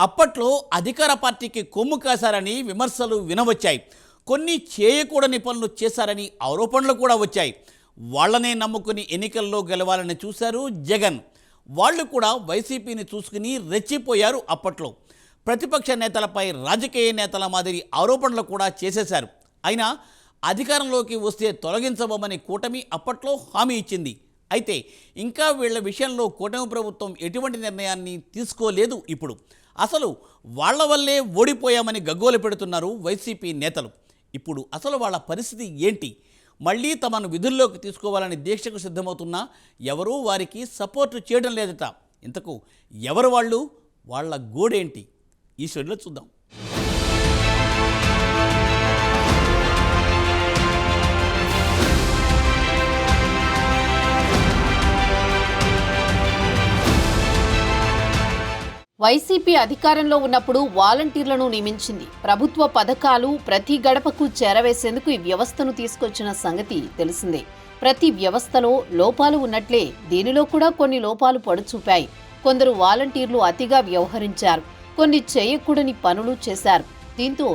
అప్పట్లో అధికార పార్టీకి కొమ్ము కాశారని విమర్శలు వినవచ్చాయి. కొన్ని చేయకూడని పనులు చేశారని ఆరోపణలు కూడా వచ్చాయి. వాళ్ళనే నమ్ముకుని ఎన్నికల్లో గెలవాలని చూశారు జగన్. వాళ్ళు కూడా వైసీపీని చూసుకుని రెచ్చిపోయారు. అప్పట్లో ప్రతిపక్ష నేతలపై రాజకీయ నేతల మాదిరి ఆరోపణలు కూడా చేసేశారు. అయినా అధికారంలోకి వస్తే తొలగించబోమని కూటమి అప్పట్లో హామీ ఇచ్చింది. అయితే ఇంకా వీళ్ల విషయంలో కూటమి ప్రభుత్వం ఎటువంటి నిర్ణయాన్ని తీసుకోలేదు. ఇప్పుడు అసలు వాళ్ల వల్లే ఓడిపోయామని గగ్గోలు పెడుతున్నారు వైసీపీ నేతలు. ఇప్పుడు అసలు వాళ్ళ పరిస్థితి ఏంటి? మళ్ళీ తమను విధుల్లోకి తీసుకోవాలని దీక్షకు సిద్ధమవుతున్నా ఎవరూ వారికి సపోర్టు చేయడం లేదట. ఇంతకు ఎవరు వాళ్ళు? వాళ్ళ గోడేంటి? ఈ షెడ్లో చూద్దాం. వైసీపీ అధికారంలో ఉన్నప్పుడు వాలంటీర్లను నియమించింది. ప్రభుత్వ పథకాలు ప్రతి గడపకు చేరవేసేందుకు ఈ వ్యవస్థను తీసుకొచ్చిన సంగతి తెలిసిందే. ప్రతి వ్యవస్థలో లోపాలు ఉన్నట్లే దీనిలో కూడా కొన్ని లోపాలు పడుచూపాయి. కొందరు వాలంటీర్లు అతిగా వ్యవహరించారు, కొన్ని చేయకూడని పనులు చేశారు. దీంతో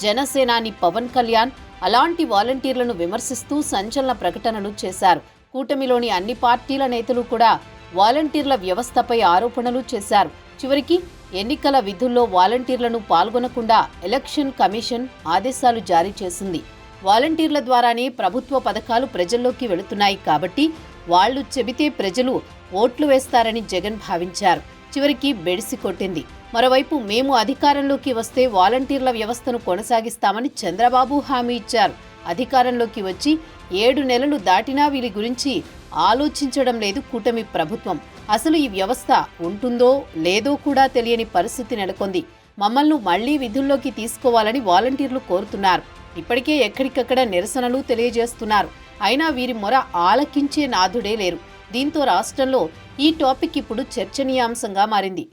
జనసేనాని పవన్ కళ్యాణ్ అలాంటి వాలంటీర్లను విమర్శిస్తూ సంచలన ప్రకటనలు చేశారు. కూటమిలోని అన్ని పార్టీల నేతలు కూడా వాలంటీర్ల వ్యవస్థపై ఆరోపణలు చేశారు. చివరికి ఎన్నికల విధుల్లో వాలంటీర్లను పాల్గొనకుండా ఎలక్షన్ కమిషన్ ఆదేశాలు జారీ చేసింది. వాలంటీర్ల ద్వారానే ప్రభుత్వ పథకాలు ప్రజల్లోకి వెళుతున్నాయి కాబట్టి వాళ్లు చెబితే ప్రజలు ఓట్లు వేస్తారని జగన్ భావించారు. చివరికి బెడిసి కొట్టింది. మరోవైపు మేము అధికారంలోకి వస్తే వాలంటీర్ల వ్యవస్థను కొనసాగిస్తామని చంద్రబాబు హామీ ఇచ్చారు. అధికారంలోకి వచ్చి 7 నెలలు దాటినా వీరి గురించి ఆలోచించడం లేదు కూటమి ప్రభుత్వం. అసలు ఈ వ్యవస్థ ఉంటుందో లేదో కూడా తెలియని పరిస్థితి నెలకొంది. మమ్మల్ని మళ్లీ విధుల్లోకి తీసుకోవాలని వాలంటీర్లు కోరుతున్నారు. ఇప్పటికే ఎక్కడికక్కడ నిరసనలు తెలియజేస్తున్నారు. అయినా వీరి మొర ఆలకించే నాథుడే లేరు. దీంతో రాష్ట్రంలో ఈ టాపిక్ ఇప్పుడు చర్చనీయాంశంగా మారింది.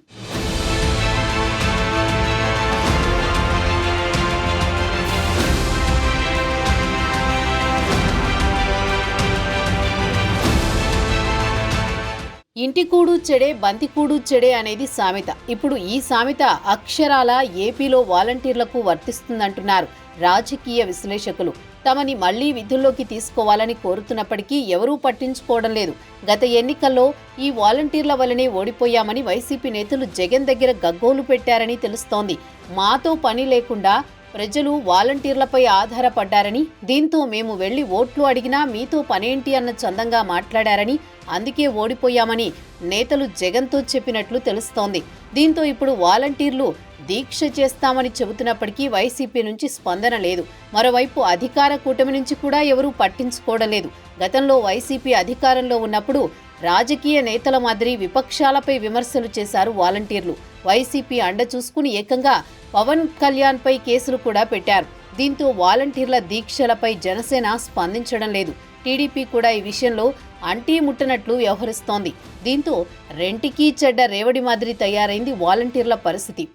ఇంటికూడు చెడే బంతికూడు చెడే అనేది సామెత. ఇప్పుడు ఈ సామెత అక్షరాల ఏపీలో వాలంటీర్లకు వర్తిస్తుందంటున్నారు రాజకీయ విశ్లేషకులు. తమని మళ్లీ విధుల్లోకి తీసుకోవాలని కోరుతున్నప్పటికీ ఎవరూ పట్టించుకోవడం లేదు. గత ఎన్నికల్లో ఈ వాలంటీర్ల వల్లనే ఓడిపోయామని వైసీపీ నేతలు జగన్ దగ్గర గగ్గోలు పెట్టారని తెలుస్తోంది. మాతో పని లేకుండా ప్రజలు వాలంటీర్లపై ఆధారపడ్డారని, దీంతో మేము వెళ్లి ఓట్లు అడిగినా మీతో పనేంటి అన్న చందంగా మాట్లాడారని, అందుకే ఓడిపోయామని నేతలు జగన్తో చెప్పినట్లు తెలుస్తోంది. దీంతో ఇప్పుడు వాలంటీర్లు దీక్ష చేస్తామని చెబుతున్నప్పటికీ వైసీపీ నుంచి స్పందన లేదు. మరోవైపు అధికార కూటమి నుంచి కూడా ఎవరూ పట్టించుకోవడం లేదు. గతంలో వైసీపీ అధికారంలో ఉన్నప్పుడు రాజకీయ నేతల మాదిరి విపక్షాలపై విమర్శలు చేశారు వాలంటీర్లు. వైసీపీ అండ చూసుకుని ఏకంగా పవన్ కళ్యాణ్ పై కేసులు కూడా పెట్టారు. దీంతో వాలంటీర్ల దీక్షలపై జనసేన స్పందించడం లేదు. టీడీపీ కూడా ఈ విషయంలో అంటీ ముట్టనట్లు వ్యవహరిస్తోంది. దీంతో రెంటికీ చెడ్డ రేవడి మాదిరి తయారైంది వాలంటీర్ల పరిస్థితి.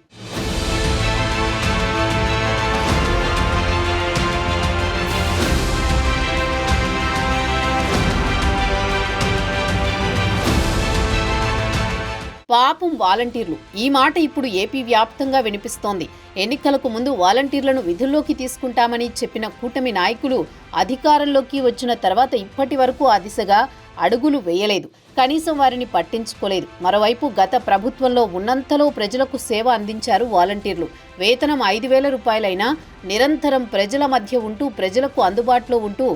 పాపం వాలంటీర్లు, ఈ మాట ఇప్పుడు ఏపీ వ్యాప్తంగా వినిపిస్తోంది. ఎన్నికలకు ముందు వాలంటీర్లను విధుల్లోకి తీసుకుంటామని చెప్పిన కూటమి నాయకులు అధికారంలోకి వచ్చిన తర్వాత ఇప్పటి వరకు ఆ దిశగా అడుగులు వేయలేదు. కనీసం వారిని పట్టించుకోలేదు. మరోవైపు గత ప్రభుత్వంలో ఉన్నంతలో ప్రజలకు సేవ అందించారు వాలంటీర్లు. వేతనం 5,000 రూపాయలైనా నిరంతరం ప్రజల మధ్య ఉంటూ ప్రజలకు అందుబాటులో ఉంటూ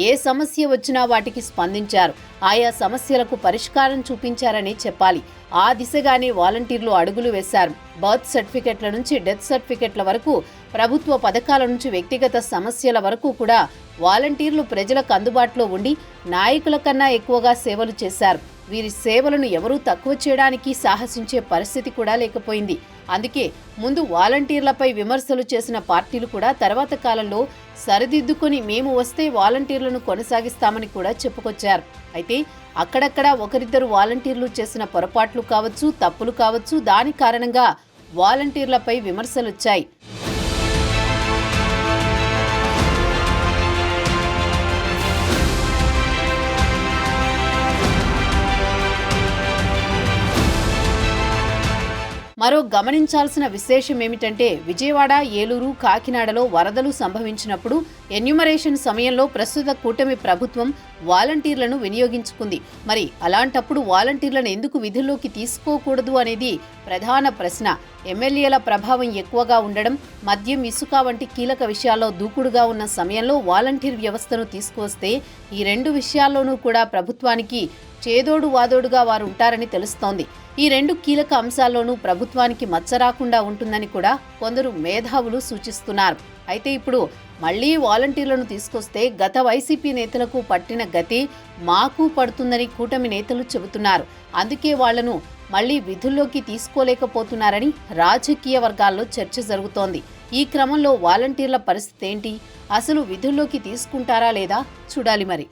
ఏ సమస్య వచ్చినా వాటికి స్పందించారు. ఆయా సమస్యలకు పరిష్కారం చూపించారని చెప్పాలి. ఆ దిశగానే వాలంటీర్లు అడుగులు వేశారు. బర్త్ సర్టిఫికెట్ల నుంచి డెత్ సర్టిఫికెట్ల వరకు, ప్రభుత్వ పథకాల నుంచి వ్యక్తిగత సమస్యల వరకు కూడా వాలంటీర్లు ప్రజలకు అందుబాటులో ఉండి నాయకుల కన్నా ఎక్కువగా సేవలు చేశారు. వీరి సేవలను ఎవరూ తక్కువ చేయడానికి సాహసించే పరిస్థితి కూడా లేకపోయింది. అందుకే ముందు వాలంటీర్లపై విమర్శలు చేసిన పార్టీలు కూడా తర్వాత కాలంలో సరిదిద్దుకొని మేము వస్తే వాలంటీర్లను కొనసాగిస్తామని కూడా చెప్పుకొచ్చారు. అయితే అక్కడక్కడ ఒకరిద్దరు వాలంటీర్లు చేసిన పొరపాట్లు కావచ్చు, తప్పులు కావచ్చు, దాని కారణంగా వాలంటీర్లపై విమర్శలొచ్చాయి. మరో గమనించాల్సిన విశేషం ఏమిటంటే విజయవాడ, ఏలూరు, కాకినాడలో వరదలు సంభవించినప్పుడు ఎన్యూమరేషన్ సమయంలో ప్రస్తుత కూటమి ప్రభుత్వం వాలంటీర్లను వినియోగించుకుంది. మరి అలాంటప్పుడు వాలంటీర్లను ఎందుకు విధుల్లోకి తీసుకోకూడదు అనేది ప్రధాన ప్రశ్న. ఎమ్మెల్యేల ప్రభావం ఎక్కువగా ఉండడం, మద్యం, ఇసుక వంటి కీలక విషయాల్లో దూకుడుగా ఉన్న సమయంలో వాలంటీర్ వ్యవస్థను తీసుకువస్తే ఈ రెండు విషయాల్లోనూ కూడా ప్రభుత్వానికి చేదోడు వాదోడుగా వారు ఉంటారని తెలుస్తోంది. ఈ రెండు కీలక అంశాల్లోనూ ప్రభుత్వానికి మచ్చ రాకుండా ఉంటుందని కూడా కొందరు మేధావులు సూచిస్తున్నారు. అయితే ఇప్పుడు మళ్లీ వాలంటీర్లను తీసుకొస్తే గత వైసీపీ నేతలకు పట్టిన గతి మాకు పడుతుందని కూటమి నేతలు చెబుతున్నారు. అందుకే వాళ్లను మళ్లీ విధుల్లోకి తీసుకోలేకపోతున్నారని రాజకీయ వర్గాల్లో చర్చ జరుగుతోంది. ఈ క్రమంలో వాలంటీర్ల పరిస్థితి ఏంటి? అసలు విధుల్లోకి తీసుకుంటారా లేదా చూడాలి మరి.